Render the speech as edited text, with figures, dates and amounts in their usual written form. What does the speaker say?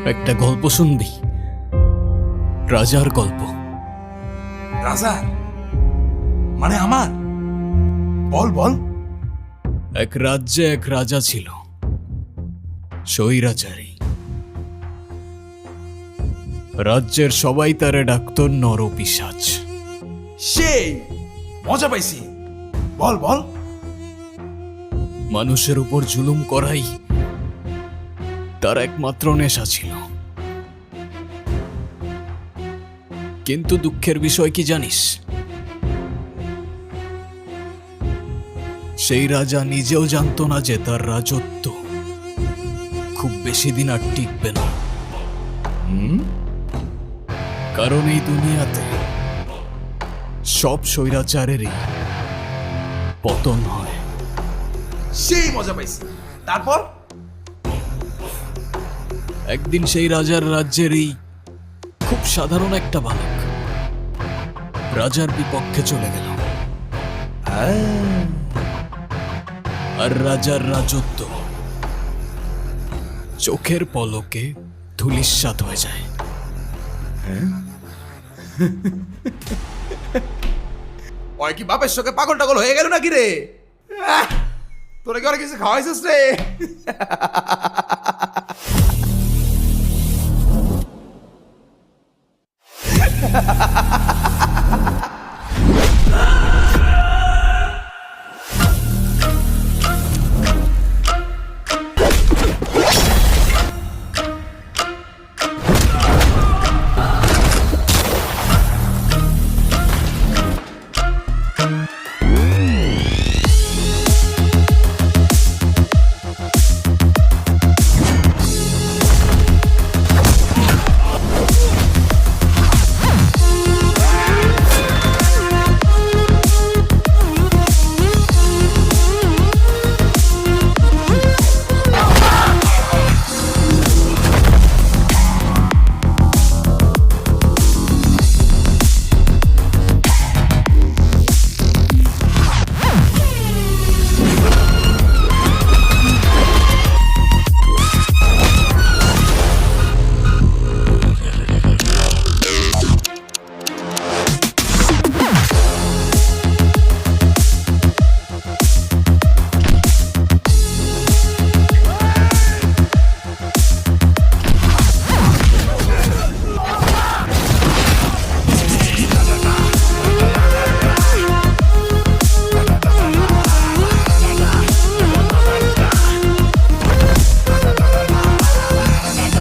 একটা গল্প শুনবি? রাজার গল্প। রাজার মানে আমার? বল বল। এক রাজ্যে এক রাজা ছিল, স্বৈরাচারী। রাজ্যের সবাই তারে ডাকত নরপিশাচ। সেই মজা পাইছি, বল বল। মানুষের উপর জুলুম করাই তার একমাত্র নেশা ছিল। কিন্তু দুঃখের বিষয় কি জানিস? সেই রাজা নিজেও জানতো না যে তার রাজত্ব খুব বেশি দিন আর টিকবে না। কারণ এই দুনিয়াতে সব স্বৈরাচারেরই পতন হয়। সেই মজা পাইছি, তারপর? একদিন সেই রাজার রাজ্যেরই খুব সাধারণ একটা বালক রাজার বিপক্ষে চলে গেল, আর রাজার রাজত্ব চোখের পলকে ধূলিসাৎ হয়ে যায়। ওই কি বাপের সঙ্গে পাগল টাগল হয়ে গেল নাকি রে? তোরা কি অনেক কিছু খাওয়াইছিস রে?